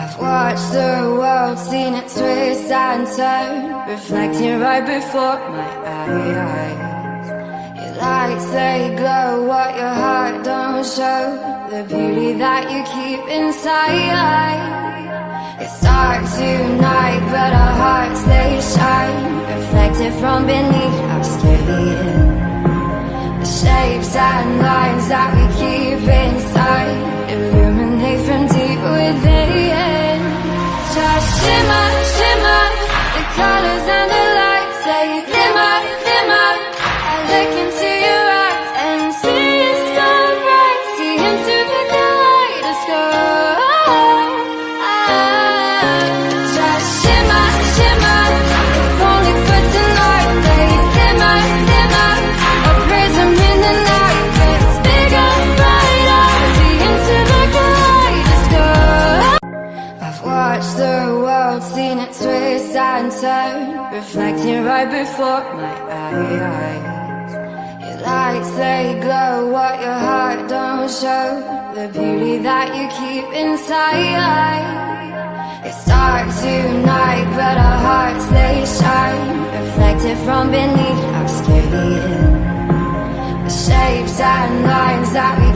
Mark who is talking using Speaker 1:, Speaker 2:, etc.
Speaker 1: I've watched the world, seen it twist and turn, reflecting right before my eyes. Your lights, they glow what your heart don't show, the beauty that you keep inside. It's dark tonight, but our hearts, they shine, reflected from beneath our skin. The shapes and lines that we keep inside illuminate from deep within. Just shimmer, shimmer, the colors and the lights, they glimmer, glimmer. I look into your eyes and see it so bright, see into the kaleidoscope. Just shimmer, shimmer, if only for tonight, they glimmer, glimmer. A prism in the night gets bigger, brighter, see into the kaleidoscope. I've watched the world, seen it twist and turn, reflecting right before my eyes. Your lights, they glow what your heart don't show, the beauty that you keep inside. It's dark tonight, but our hearts, they shine, reflected from beneath our skin. The shapes and lines that we